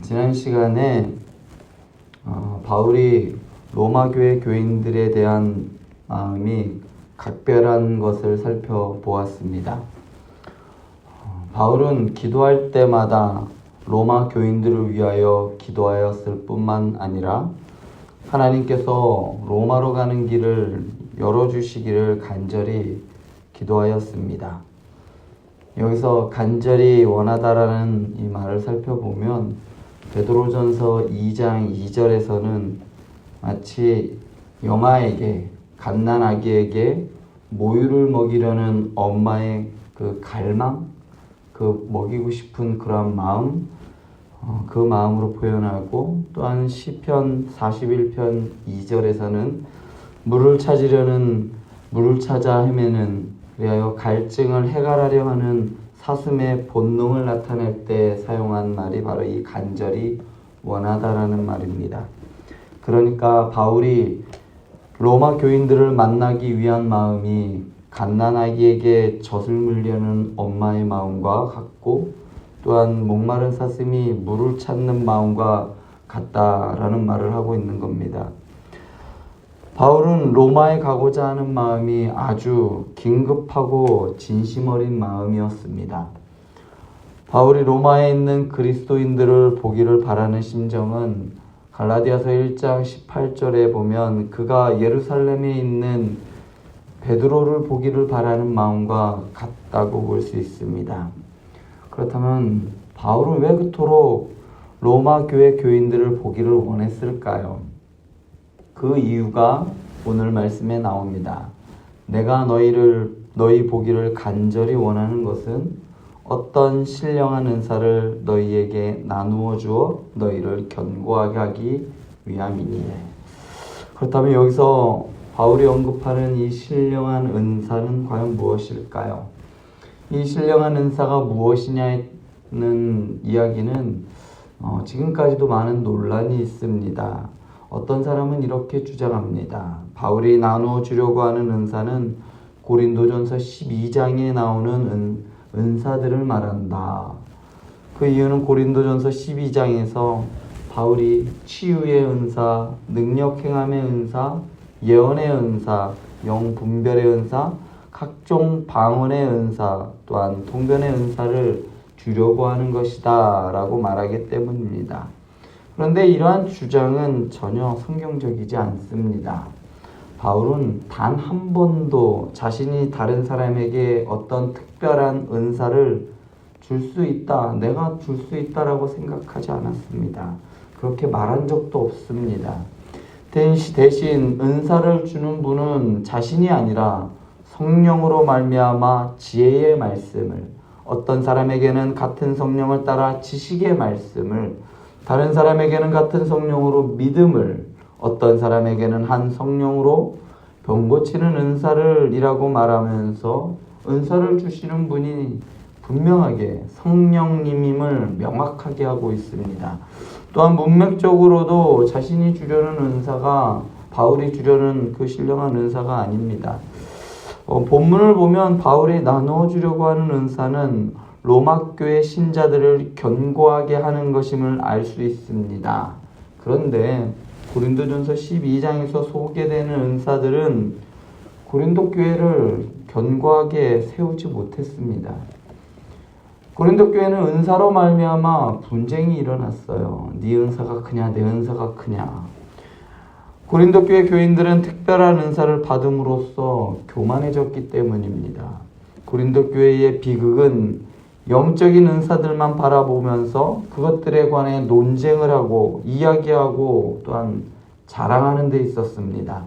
지난 시간에 바울이 로마 교회 교인들에 대한 마음이 각별한 것을 살펴보았습니다. 바울은 기도할 때마다 로마 교인들을 위하여 기도하였을 뿐만 아니라 하나님께서 로마로 가는 길을 열어주시기를 간절히 기도하였습니다. 여기서 간절히 원하다라는 이 말을 살펴보면 베드로전서 2장 2절에서는 마치 영아에게, 갓난아기에게 모유를 먹이려는 엄마의 그 갈망, 그 먹이고 싶은 그런 마음, 그 마음으로 표현하고, 또한 시편 41편 2절에서는 물을 찾아 헤매는, 그리하여 갈증을 해결하려 하는 사슴의 본능을 나타낼 때 사용한 말이 바로 이 간절히 원하다라는 말입니다. 그러니까 바울이 로마 교인들을 만나기 위한 마음이 갓난아기에게 젖을 물려는 엄마의 마음과 같고, 또한 목마른 사슴이 물을 찾는 마음과 같다라는 말을 하고 있는 겁니다. 바울은 로마에 가고자 하는 마음이 아주 긴급하고 진심 어린 마음이었습니다. 바울이 로마에 있는 그리스도인들을 보기를 바라는 심정은 갈라디아서 1장 18절에 보면 그가 예루살렘에 있는 베드로를 보기를 바라는 마음과 같다고 볼 수 있습니다. 그렇다면 바울은 왜 그토록 로마 교회 교인들을 보기를 원했을까요? 그 이유가 오늘 말씀에 나옵니다. 내가 너희 보기를 간절히 원하는 것은 어떤 신령한 은사를 너희에게 나누어 주어 너희를 견고하게 하기 위함이니. 그렇다면 여기서 바울이 언급하는 이 신령한 은사는 과연 무엇일까요? 이 신령한 은사가 무엇이냐는 이야기는 지금까지도 많은 논란이 있습니다. 어떤 사람은 이렇게 주장합니다. 바울이 나누어 주려고 하는 은사는 고린도전서 12장에 나오는 은사들을 말한다. 그 이유는 고린도전서 12장에서 바울이 치유의 은사, 능력 행함의 은사, 예언의 은사, 영분별의 은사, 각종 방언의 은사, 또한 통변의 은사를 주려고 하는 것이다 라고 말하기 때문입니다. 그런데 이러한 주장은 전혀 성경적이지 않습니다. 바울은 단 한 번도 자신이 다른 사람에게 어떤 특별한 은사를 줄 수 있다, 내가 줄 수 있다라고 생각하지 않았습니다. 그렇게 말한 적도 없습니다. 대신 은사를 주는 분은 자신이 아니라 성령으로 말미암아 지혜의 말씀을, 어떤 사람에게는 같은 성령을 따라 지식의 말씀을, 다른 사람에게는 같은 성령으로 믿음을, 어떤 사람에게는 한 성령으로 병 고치는 은사를 이라고 말하면서 은사를 주시는 분이 분명하게 성령님임을 명확하게 하고 있습니다. 또한 문맥적으로도 자신이 주려는 은사가 바울이 주려는 그 신령한 은사가 아닙니다. 본문을 보면 바울이 나누어 주려고 하는 은사는 로마 교회 신자들을 견고하게 하는 것임을 알 수 있습니다. 그런데 고린도전서 12장에서 소개되는 은사들은 고린도 교회를 견고하게 세우지 못했습니다. 고린도 교회는 은사로 말미암아 분쟁이 일어났어요. 네 은사가 크냐, 내 은사가 크냐. 고린도 교회 교인들은 특별한 은사를 받음으로써 교만해졌기 때문입니다. 고린도 교회의 비극은 영적인 은사들만 바라보면서 그것들에 관해 논쟁을 하고 이야기하고 또한 자랑하는 데 있었습니다.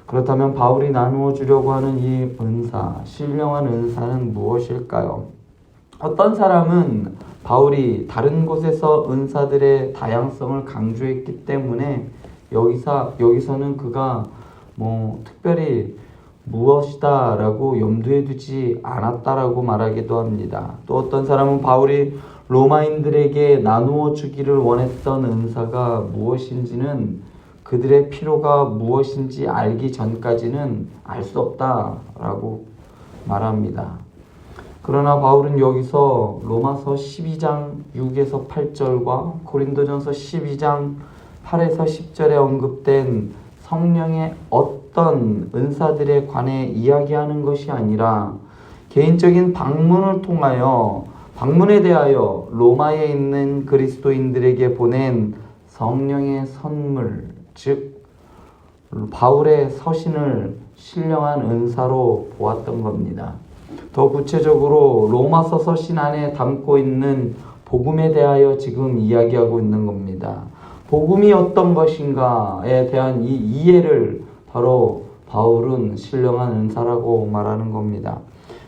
그렇다면 바울이 나누어 주려고 하는 이 은사, 신령한 은사는 무엇일까요? 어떤 사람은 바울이 다른 곳에서 은사들의 다양성을 강조했기 때문에 여기서는 그가 특별히 무엇이다 라고 염두에 두지 않았다라고 말하기도 합니다. 또 어떤 사람은 바울이 로마인들에게 나누어 주기를 원했던 은사가 무엇인지는 그들의 필요가 무엇인지 알기 전까지는 알 수 없다라고 말합니다. 그러나 바울은 여기서 로마서 12장 6에서 8절과 고린도전서 12장 8에서 10절에 언급된 성령의 어떤 은사들에 관해 이야기하는 것이 아니라 개인적인 방문에 대하여 로마에 있는 그리스도인들에게 보낸 성령의 선물, 즉 바울의 서신을 신령한 은사로 보았던 겁니다. 더 구체적으로 로마서 서신 안에 담고 있는 복음에 대하여 지금 이야기하고 있는 겁니다. 복음이 어떤 것인가에 대한 이 이해를 바로 바울은 신령한 은사라고 말하는 겁니다.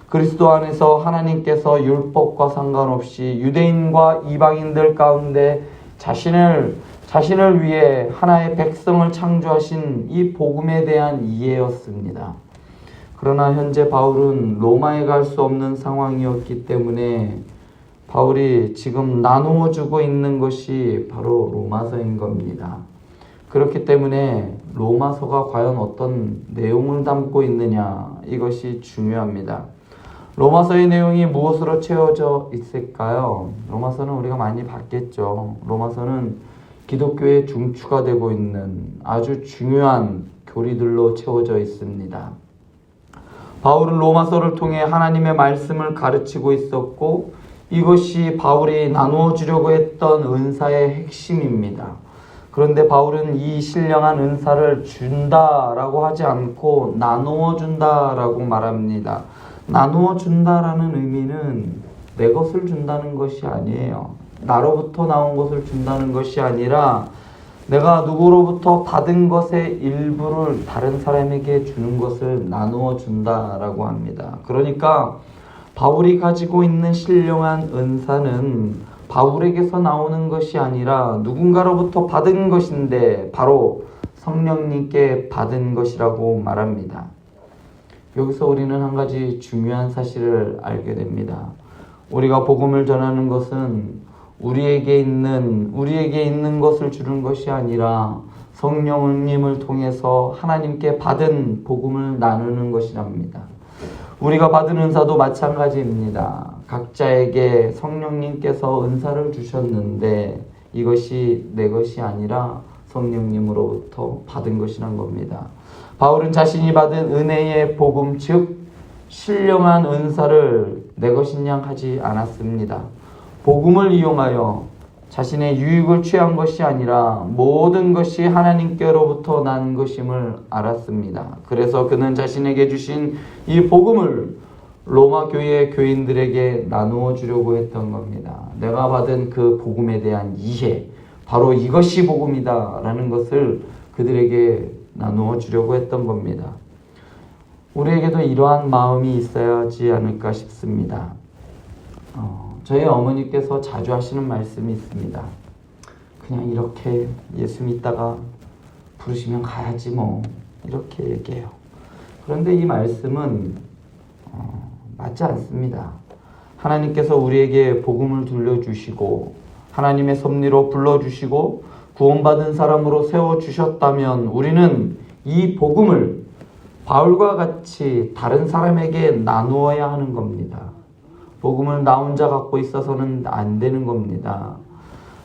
그리스도 안에서 하나님께서 율법과 상관없이 유대인과 이방인들 가운데 자신을 위해 하나의 백성을 창조하신 이 복음에 대한 이해였습니다. 그러나 현재 바울은 로마에 갈 수 없는 상황이었기 때문에 바울이 지금 나누어 주고 있는 것이 바로 로마서인 겁니다. 그렇기 때문에 로마서가 과연 어떤 내용을 담고 있느냐, 이것이 중요합니다. 로마서의 내용이 무엇으로 채워져 있을까요? 로마서는 우리가 많이 봤겠죠. 로마서는 기독교의 중추가 되고 있는 아주 중요한 교리들로 채워져 있습니다. 바울은 로마서를 통해 하나님의 말씀을 가르치고 있었고, 이것이 바울이 나누어 주려고 했던 은사의 핵심입니다. 그런데 바울은 이 신령한 은사를 준다라고 하지 않고 나누어 준다라고 말합니다. 나누어 준다라는 의미는 내 것을 준다는 것이 아니에요. 나로부터 나온 것을 준다는 것이 아니라 내가 누구로부터 받은 것의 일부를 다른 사람에게 주는 것을 나누어 준다라고 합니다. 그러니까 바울이 가지고 있는 신령한 은사는 바울에게서 나오는 것이 아니라 누군가로부터 받은 것인데 바로 성령님께 받은 것이라고 말합니다. 여기서 우리는 한 가지 중요한 사실을 알게 됩니다. 우리가 복음을 전하는 것은 우리에게 있는 것을 주는 것이 아니라 성령님을 통해서 하나님께 받은 복음을 나누는 것이랍니다. 우리가 받은 은사도 마찬가지입니다. 각자에게 성령님께서 은사를 주셨는데 이것이 내 것이 아니라 성령님으로부터 받은 것이란 겁니다. 바울은 자신이 받은 은혜의 복음, 즉 신령한 은사를 내 것인 양 하지 않았습니다. 복음을 이용하여 자신의 유익을 취한 것이 아니라 모든 것이 하나님께로부터 난 것임을 알았습니다. 그래서 그는 자신에게 주신 이 복음을 로마 교회의 교인들에게 나누어 주려고 했던 겁니다. 내가 받은 그 복음에 대한 이해, 바로 이것이 복음이다 라는 것을 그들에게 나누어 주려고 했던 겁니다. 우리에게도 이러한 마음이 있어야 하지 않을까 싶습니다. 저희 어머니께서 자주 하시는 말씀이 있습니다. 그냥 이렇게 예수 믿다가 부르시면 가야지 뭐, 이렇게 얘기해요. 그런데 이 말씀은 맞지 않습니다. 하나님께서 우리에게 복음을 들려주시고 하나님의 섭리로 불러주시고 구원받은 사람으로 세워주셨다면 우리는 이 복음을 바울과 같이 다른 사람에게 나누어야 하는 겁니다. 복음을 나 혼자 갖고 있어서는 안 되는 겁니다.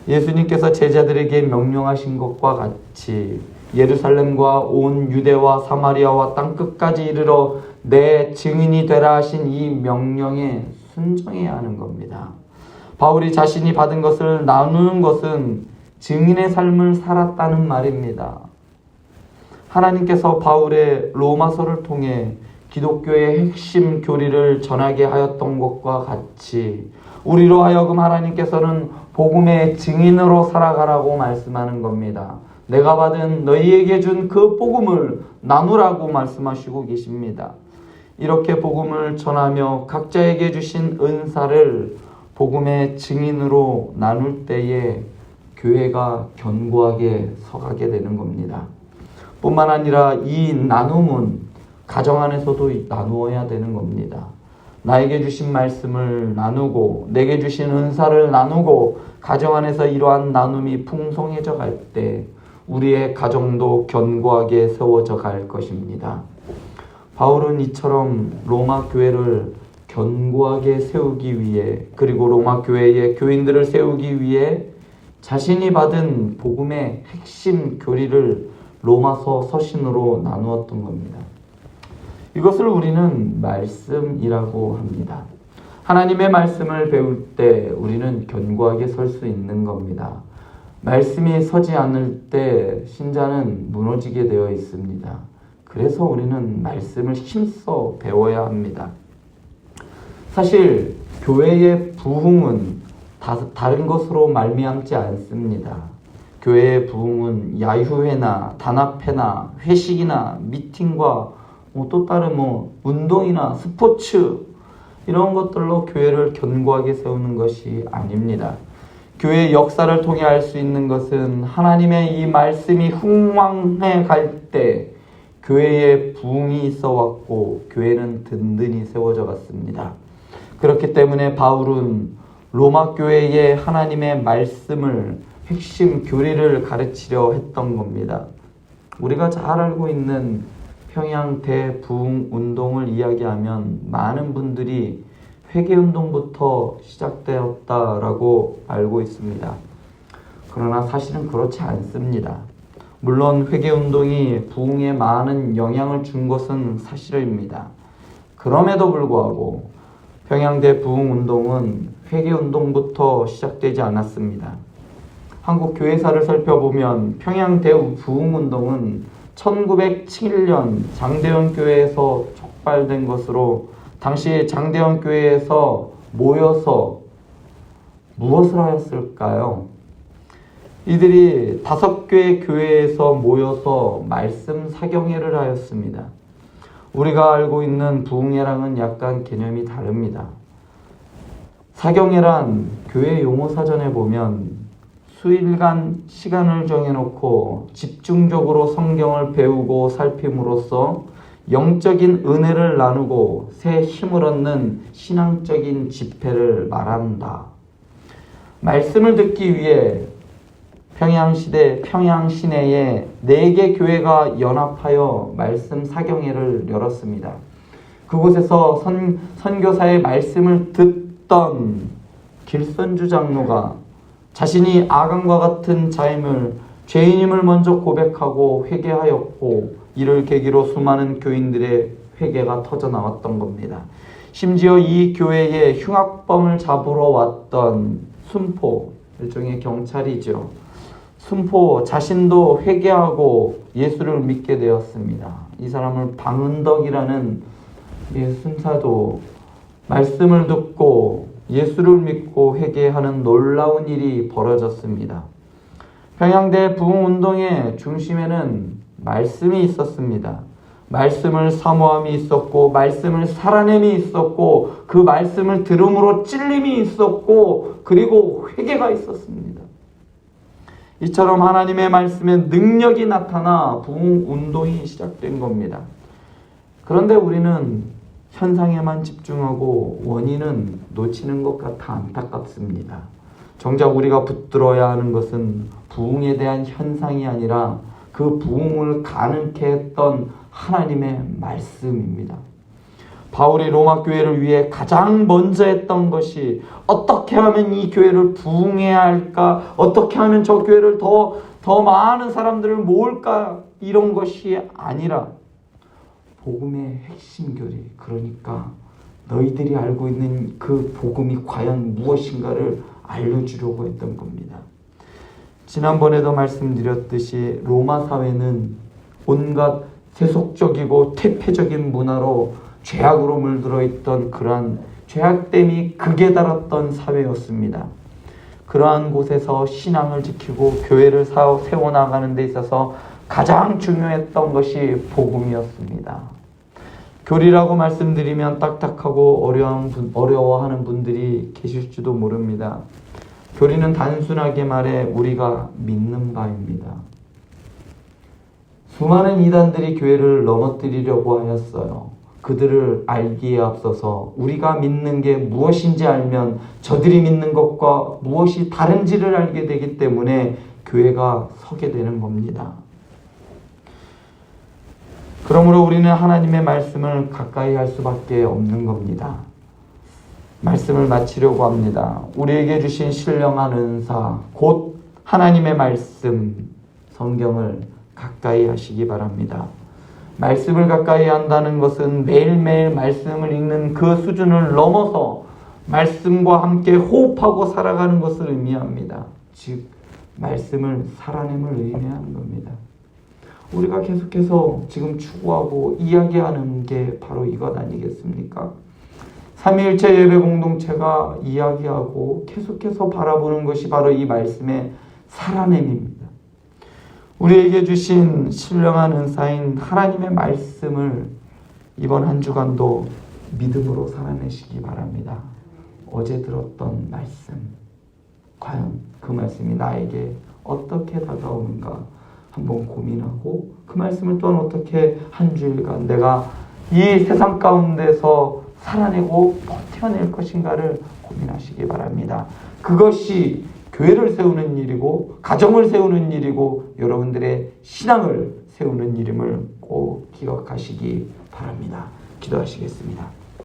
예수님께서 제자들에게 명령하신 것과 같이 예루살렘과 온 유대와 사마리아와 땅끝까지 이르러 내 증인이 되라 하신 이 명령에 순종해야 하는 겁니다. 바울이 자신이 받은 것을 나누는 것은 증인의 삶을 살았다는 말입니다. 하나님께서 바울의 로마서를 통해 기독교의 핵심 교리를 전하게 하였던 것과 같이 우리로 하여금 하나님께서는 복음의 증인으로 살아가라고 말씀하는 겁니다. 내가 받은 너희에게 준 그 복음을 나누라고 말씀하시고 계십니다. 이렇게 복음을 전하며 각자에게 주신 은사를 복음의 증인으로 나눌 때에 교회가 견고하게 서가게 되는 겁니다. 뿐만 아니라 이 나눔은 가정 안에서도 나누어야 되는 겁니다. 나에게 주신 말씀을 나누고 내게 주신 은사를 나누고 가정 안에서 이러한 나눔이 풍성해져 갈 때 우리의 가정도 견고하게 세워져 갈 것입니다. 바울은 이처럼 로마 교회를 견고하게 세우기 위해, 그리고 로마 교회의 교인들을 세우기 위해 자신이 받은 복음의 핵심 교리를 로마서 서신으로 나누었던 겁니다. 이것을 우리는 말씀이라고 합니다. 하나님의 말씀을 배울 때 우리는 견고하게 설 수 있는 겁니다. 말씀이 서지 않을 때 신자는 무너지게 되어 있습니다. 그래서 우리는 말씀을 힘써 배워야 합니다. 사실 교회의 부흥은 다른 것으로 말미암지 않습니다. 교회의 부흥은 야유회나 단합회나 회식이나 미팅과 또 다른 운동이나 스포츠 이런 것들로 교회를 견고하게 세우는 것이 아닙니다. 교회의 역사를 통해 알 수 있는 것은 하나님의 이 말씀이 흥왕해 갈 때 교회에 부흥이 있어 왔고 교회는 든든히 세워져 갔습니다. 그렇기 때문에 바울은 로마 교회에 하나님의 말씀을 핵심 교리를 가르치려 했던 겁니다. 우리가 잘 알고 있는 평양 대부흥 운동을 이야기하면 많은 분들이 회개운동부터 시작되었다라고 알고 있습니다. 그러나 사실은 그렇지 않습니다. 물론 회개운동이 부흥에 많은 영향을 준 것은 사실입니다. 그럼에도 불구하고 평양대 부흥운동은 회개운동부터 시작되지 않았습니다. 한국 교회사를 살펴보면 평양대 부흥운동은 1907년 장대현 교회에서 촉발된 것으로 당시 장대현 교회에서 모여서 무엇을 하였을까요? 이들이 5개의 교회에서 모여서 말씀 사경회를 하였습니다. 우리가 알고 있는 부흥회랑은 약간 개념이 다릅니다. 사경회란 교회 용어 사전에 보면 수일간 시간을 정해놓고 집중적으로 성경을 배우고 살핌으로써 영적인 은혜를 나누고 새 힘을 얻는 신앙적인 집회를 말한다. 말씀을 듣기 위해 평양시대 평양시내에 4개 교회가 연합하여 말씀 사경회를 열었습니다. 그곳에서 선교사의 말씀을 듣던 길선주 장로가 자신이 아간과 같은 자임을 죄인임을 먼저 고백하고 회개하였고 이를 계기로 수많은 교인들의 회개가 터져 나왔던 겁니다. 심지어 이 교회에 흉악범을 잡으러 왔던 순포, 일종의 경찰이죠. 순포 자신도 회개하고 예수를 믿게 되었습니다. 이 사람을 방은덕이라는 순사도 말씀을 듣고 예수를 믿고 회개하는 놀라운 일이 벌어졌습니다. 평양대 부흥운동의 중심에는 말씀이 있었습니다. 말씀을 사모함이 있었고 말씀을 살아냄이 있었고 그 말씀을 들음으로 찔림이 있었고 그리고 회개가 있었습니다. 이처럼 하나님의 말씀에 능력이 나타나 부흥운동이 시작된 겁니다. 그런데 우리는 현상에만 집중하고 원인은 놓치는 것 같아 안타깝습니다. 정작 우리가 붙들어야 하는 것은 부흥에 대한 현상이 아니라 그 부흥을 가능케 했던 하나님의 말씀입니다. 바울이 로마 교회를 위해 가장 먼저 했던 것이 어떻게 하면 이 교회를 부흥해야 할까? 어떻게 하면 저 교회를 더 많은 사람들을 모을까? 이런 것이 아니라 복음의 핵심 교리, 그러니까 너희들이 알고 있는 그 복음이 과연 무엇인가를 알려주려고 했던 겁니다. 지난번에도 말씀드렸듯이 로마 사회는 온갖 세속적이고 퇴폐적인 문화로 죄악으로 물들어 있던 그러한 죄악됨이 극에 달했던 사회였습니다. 그러한 곳에서 신앙을 지키고 교회를 세워나가는 데 있어서 가장 중요했던 것이 복음이었습니다. 교리라고 말씀드리면 딱딱하고 어려워하는 분들이 계실지도 모릅니다. 교리는 단순하게 말해 우리가 믿는 바입니다. 수많은 이단들이 교회를 넘어뜨리려고 하였어요. 그들을 알기에 앞서서 우리가 믿는 게 무엇인지 알면 저들이 믿는 것과 무엇이 다른지를 알게 되기 때문에 교회가 서게 되는 겁니다. 그러므로 우리는 하나님의 말씀을 가까이 할 수밖에 없는 겁니다. 말씀을 마치려고 합니다. 우리에게 주신 신령한 은사, 곧 하나님의 말씀, 성경을 가까이 하시기 바랍니다. 말씀을 가까이 한다는 것은 매일매일 말씀을 읽는 그 수준을 넘어서 말씀과 함께 호흡하고 살아가는 것을 의미합니다. 즉 말씀을 살아냄을 의미하는 겁니다. 우리가 계속해서 지금 추구하고 이야기하는 게 바로 이것 아니겠습니까? 삼위일체 예배 공동체가 이야기하고 계속해서 바라보는 것이 바로 이 말씀의 살아냄입니다. 우리에게 주신 신령한 은사인 하나님의 말씀을 이번 한 주간도 믿음으로 살아내시기 바랍니다. 어제 들었던 말씀, 과연 그 말씀이 나에게 어떻게 다가오는가 한번 고민하고, 그 말씀을 또한 어떻게 한 주일간 내가 이 세상 가운데서 살아내고 버텨낼 것인가를 고민하시기 바랍니다. 그것이 교회를 세우는 일이고 가정을 세우는 일이고 여러분들의 신앙을 세우는 일임을 꼭 기억하시기 바랍니다. 기도하시겠습니다.